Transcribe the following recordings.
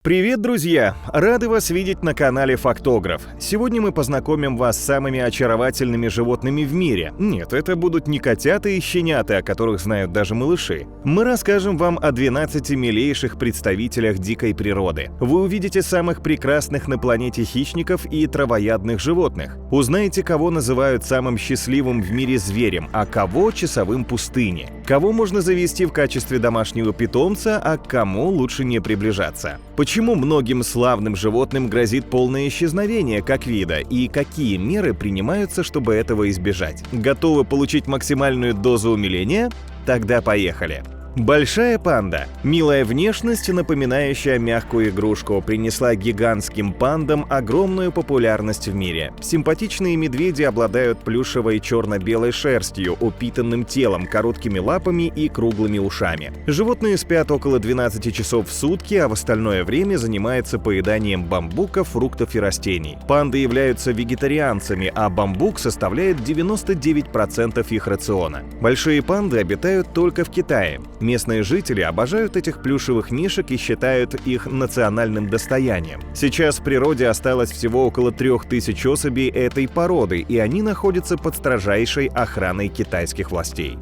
Привет, друзья! Рады вас видеть на канале Фактограф. Сегодня мы познакомим вас с самыми очаровательными животными в мире. Нет, это будут не котята и щенята, о которых знают даже малыши. Мы расскажем вам о 12 милейших представителях дикой природы. Вы увидите самых прекрасных на планете хищников и травоядных животных. Узнаете, кого называют самым счастливым в мире зверем, а кого часовым пустыни. Кого можно завести в качестве домашнего питомца, а к кому лучше не приближаться. Почему многим славным животным грозит полное исчезновение как вида и какие меры принимаются, чтобы этого избежать? Готовы получить максимальную дозу умиления? Тогда поехали! Большая панда. Милая внешность, напоминающая мягкую игрушку, принесла гигантским пандам огромную популярность в мире. Симпатичные медведи обладают плюшевой черно-белой шерстью, упитанным телом, короткими лапами и круглыми ушами. Животные спят около 12 часов в сутки, а в остальное время занимаются поеданием бамбука, фруктов и растений. Панды являются вегетарианцами, а бамбук составляет 99% их рациона. Большие панды обитают только в Китае. Местные жители обожают этих плюшевых мишек и считают их национальным достоянием. Сейчас в природе осталось всего около 3000 особей этой породы, и они находятся под строжайшей охраной китайских властей.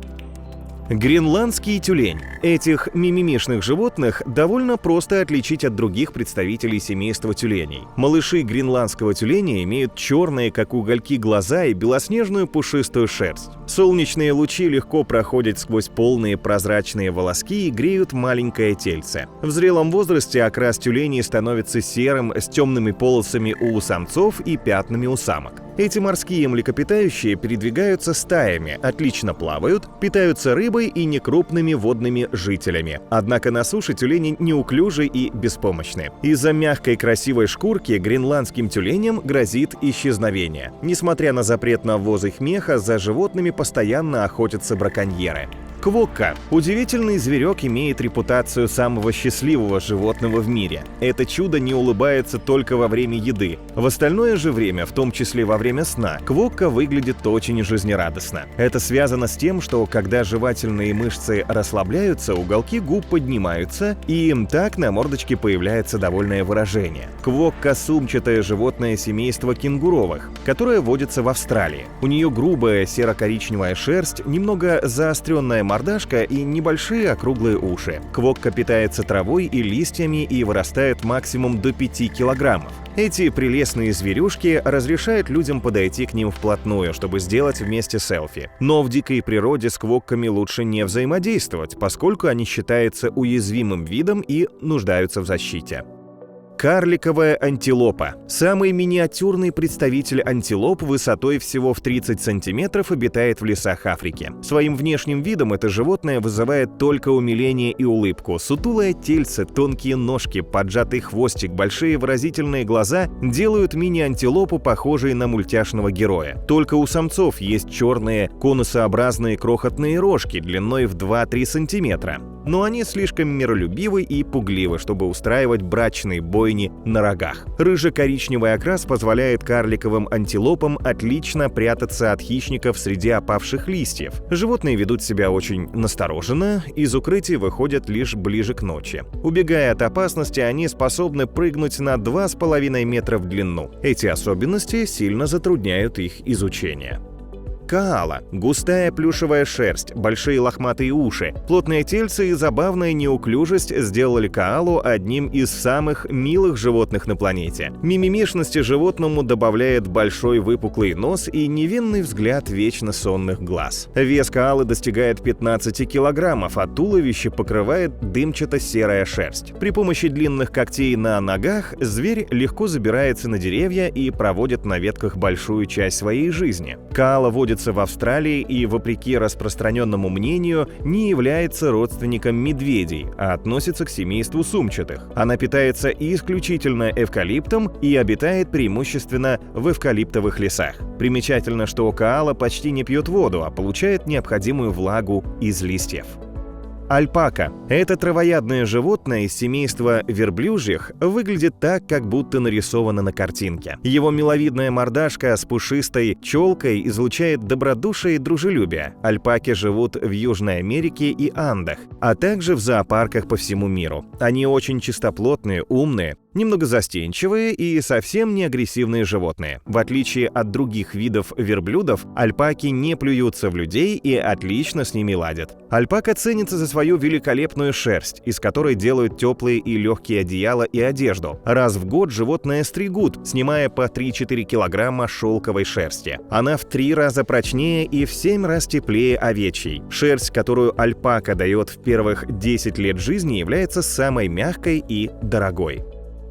Гренландский тюлень. Этих мимимишных животных довольно просто отличить от других представителей семейства тюленей. Малыши гренландского тюленя имеют черные, как угольки, глаза и белоснежную пушистую шерсть. Солнечные лучи легко проходят сквозь полные прозрачные волоски и греют маленькое тельце. В зрелом возрасте окрас тюленей становится серым с темными полосами у самцов и пятнами у самок. Эти морские млекопитающие передвигаются стаями, отлично плавают, питаются рыбой и некрупными водными жителями. Однако на суше тюлени неуклюжи и беспомощны. Из-за мягкой красивой шкурки гренландским тюленям грозит исчезновение. Несмотря на запрет на ввоз их меха, за животными постоянно охотятся браконьеры. Квокка. Удивительный зверек имеет репутацию самого счастливого животного в мире. Это чудо не улыбается только во время еды. В остальное же время, в том числе во время сна, квокка выглядит очень жизнерадостно. Это связано с тем, что когда жевательные мышцы расслабляются, уголки губ поднимаются, и так на мордочке появляется довольное выражение. Квокка – сумчатое животное семейства кенгуровых, которое водится в Австралии. У нее грубая серо-коричневая шерсть, немного заостренная мордашка и небольшие округлые уши. Квокка питается травой и листьями и вырастает максимум до 5 килограммов. Эти прелестные зверюшки разрешают людям подойти к ним вплотную, чтобы сделать вместе селфи. Но в дикой природе с квокками лучше не взаимодействовать, поскольку они считаются уязвимым видом и нуждаются в защите. Карликовая антилопа. Самый миниатюрный представитель антилоп высотой всего в 30 сантиметров обитает в лесах Африки. Своим внешним видом это животное вызывает только умиление и улыбку. Сутулое тельце, тонкие ножки, поджатый хвостик, большие выразительные глаза делают мини-антилопу похожей на мультяшного героя. Только у самцов есть черные конусообразные крохотные рожки длиной в 2-3 сантиметра. Но они слишком миролюбивы и пугливы, чтобы устраивать брачные бойни на рогах. Рыже-коричневый окрас позволяет карликовым антилопам отлично прятаться от хищников среди опавших листьев. Животные ведут себя очень настороженно, из укрытий выходят лишь ближе к ночи. Убегая от опасности, они способны прыгнуть на 2,5 метра в длину. Эти особенности сильно затрудняют их изучение. Коала. Густая плюшевая шерсть, большие лохматые уши, плотное тельце и забавная неуклюжесть сделали коалу одним из самых милых животных на планете. Мимимишности животному добавляет большой выпуклый нос и невинный взгляд вечно сонных глаз. Вес коалы достигает 15 килограммов, а туловище покрывает дымчато-серая шерсть. При помощи длинных когтей на ногах зверь легко забирается на деревья и проводит на ветках большую часть своей жизни. Коала водится в Австралии и, вопреки распространенному мнению, не является родственником медведей, а относится к семейству сумчатых. Она питается исключительно эвкалиптом и обитает преимущественно в эвкалиптовых лесах. Примечательно, что коала почти не пьет воду, а получает необходимую влагу из листьев. Альпака. Это травоядное животное из семейства верблюжьих выглядит так, как будто нарисовано на картинке. Его миловидная мордашка с пушистой челкой излучает добродушие и дружелюбие. Альпаки живут в Южной Америке и Андах, а также в зоопарках по всему миру. Они очень чистоплотные, умные, немного застенчивые и совсем не агрессивные животные. В отличие от других видов верблюдов, альпаки не плюются в людей и отлично с ними ладят. Альпака ценится за свою великолепную шерсть, из которой делают теплые и легкие одеяла и одежду. Раз в год животное стригут, снимая по 3-4 килограмма шелковой шерсти. Она в 3 раза прочнее и в 7 раз теплее овечьей. Шерсть, которую альпака дает в первых 10 лет жизни, является самой мягкой и дорогой.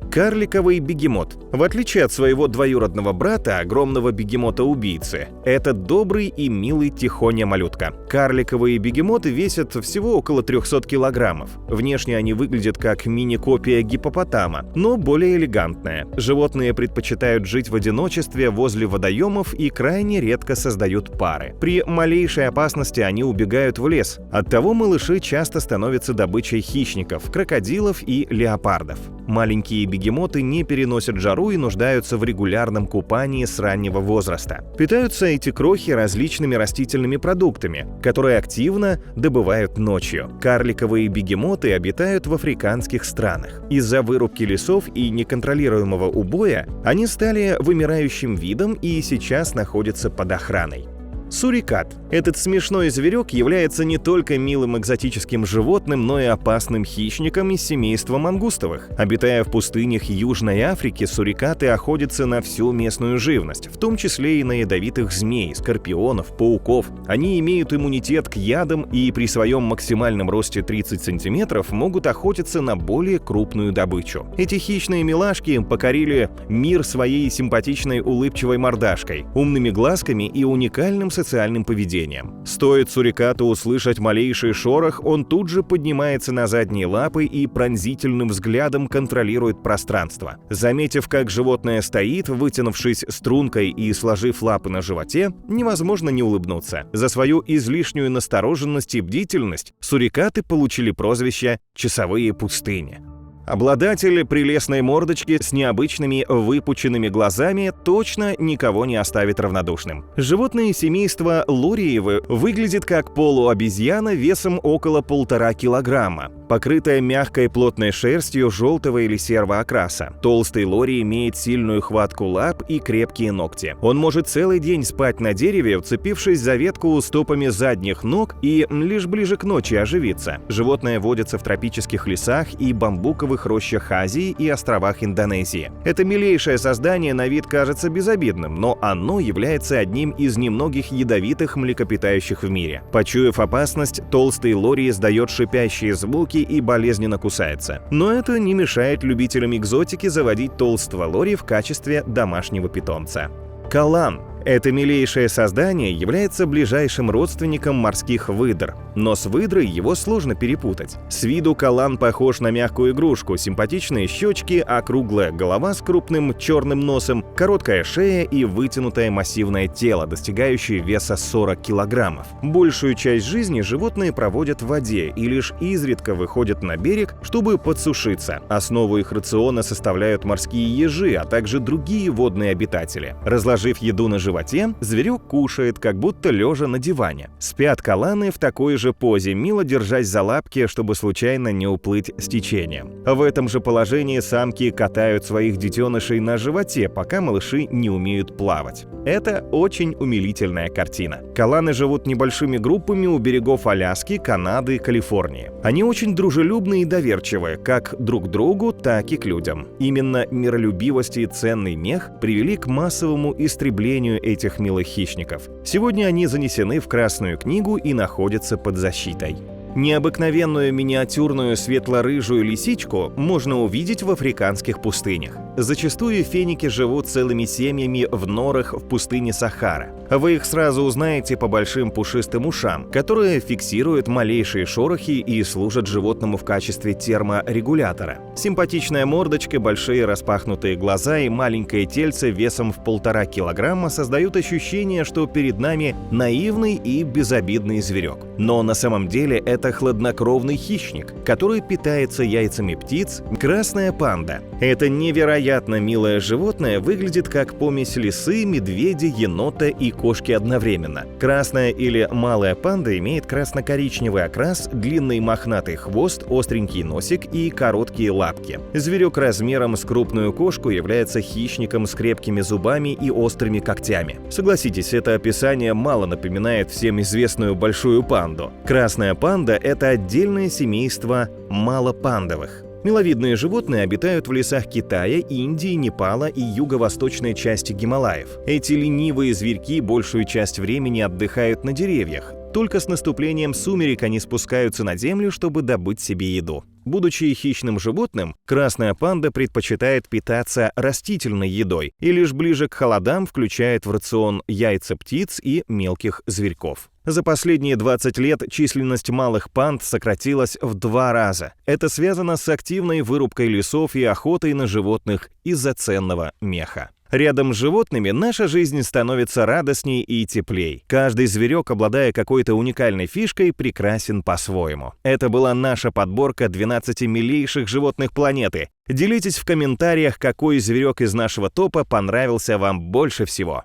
Карликовый бегемот. В отличие от своего двоюродного брата, огромного бегемота-убийцы, это добрый и милый тихоня-малютка. Карликовые бегемоты весят всего около 300 килограммов. Внешне они выглядят как мини-копия гиппопотама, но более элегантная. Животные предпочитают жить в одиночестве возле водоемов и крайне редко создают пары. При малейшей опасности они убегают в лес. Оттого малыши часто становятся добычей хищников, крокодилов и леопардов. Маленькие бегемоты не переносят жару и нуждаются в регулярном купании с раннего возраста. Питаются эти крохи различными растительными продуктами, которые активно добывают ночью. Карликовые бегемоты обитают в африканских странах. Из-за вырубки лесов и неконтролируемого убоя они стали вымирающим видом и сейчас находятся под охраной. Сурикат. Этот смешной зверек является не только милым экзотическим животным, но и опасным хищником из семейства мангустовых. Обитая в пустынях Южной Африки, сурикаты охотятся на всю местную живность, в том числе и на ядовитых змей, скорпионов, пауков. Они имеют иммунитет к ядам и при своем максимальном росте 30 сантиметров могут охотиться на более крупную добычу. Эти хищные милашки покорили мир своей симпатичной улыбчивой мордашкой, умными глазками и уникальным социальным поведением. Стоит сурикату услышать малейший шорох, он тут же поднимается на задние лапы и пронзительным взглядом контролирует пространство. Заметив, как животное стоит, вытянувшись стрункой и сложив лапы на животе, невозможно не улыбнуться. За свою излишнюю настороженность и бдительность сурикаты получили прозвище «часовые пустыни». Обладатель прелестной мордочки с необычными выпученными глазами точно никого не оставит равнодушным. Животное семейства лориевы выглядит как полуобезьяна весом около 1,5 килограмма, покрытая мягкой плотной шерстью желтого или серого окраса. Толстый лори имеет сильную хватку лап и крепкие ногти. Он может целый день спать на дереве, вцепившись за ветку стопами задних ног и лишь ближе к ночи оживиться. Животное водится в тропических лесах и бамбуковых рощах Азии и островах Индонезии. Это милейшее создание на вид кажется безобидным, но оно является одним из немногих ядовитых млекопитающих в мире. Почуяв опасность, толстый лори издает шипящие звуки и болезненно кусается. Но это не мешает любителям экзотики заводить толстого лори в качестве домашнего питомца. Калан. Это милейшее создание является ближайшим родственником морских выдр, но с выдрой его сложно перепутать. С виду калан похож на мягкую игрушку, симпатичные щечки, округлая голова с крупным черным носом, короткая шея и вытянутое массивное тело, достигающее веса 40 килограммов. Большую часть жизни животные проводят в воде и лишь изредка выходят на берег, чтобы подсушиться. Основу их рациона составляют морские ежи, а также другие водные обитатели. Разложив еду на животе, зверек кушает, как будто лежа на диване. Спят каланы в такой же позе, мило держась за лапки, чтобы случайно не уплыть с течением. В этом же положении самки катают своих детенышей на животе, пока малыши не умеют плавать. Это очень умилительная картина. Каланы живут небольшими группами у берегов Аляски, Канады и Калифорнии. Они очень дружелюбны и доверчивы, как друг к другу, так и к людям. Именно миролюбивость и ценный мех привели к массовому истреблению этих милых хищников. Сегодня они занесены в Красную книгу и находятся под защитой. Необыкновенную миниатюрную светло-рыжую лисичку можно увидеть в африканских пустынях. Зачастую феники живут целыми семьями в норах в пустыне Сахара. Вы их сразу узнаете по большим пушистым ушам, которые фиксируют малейшие шорохи и служат животному в качестве терморегулятора. Симпатичная мордочка, большие распахнутые глаза и маленькое тельце весом в 1,5 килограмма создают ощущение, что перед нами наивный и безобидный зверек. Но на самом деле это хладнокровный хищник, который питается яйцами птиц – красная панда. Это невероятно милое животное выглядит как помесь лисы, медведя, енота и кошки одновременно. Красная или малая панда имеет красно-коричневый окрас, длинный мохнатый хвост, остренький носик и короткие лапки. Зверек размером с крупную кошку является хищником с крепкими зубами и острыми когтями. Согласитесь, это описание мало напоминает всем известную большую панду. Красная панда – это отдельное семейство малопандовых. Миловидные животные обитают в лесах Китая, Индии, Непала и юго-восточной части Гималаев. Эти ленивые зверьки большую часть времени отдыхают на деревьях. Только с наступлением сумерек они спускаются на землю, чтобы добыть себе еду. Будучи хищным животным, красная панда предпочитает питаться растительной едой и лишь ближе к холодам включает в рацион яйца птиц и мелких зверьков. За последние 20 лет численность малых панд сократилась в 2 раза. Это связано с активной вырубкой лесов и охотой на животных из-за ценного меха. Рядом с животными наша жизнь становится радостней и теплей. Каждый зверек, обладая какой-то уникальной фишкой, прекрасен по-своему. Это была наша подборка 12 милейших животных планеты. Делитесь в комментариях, какой зверек из нашего топа понравился вам больше всего.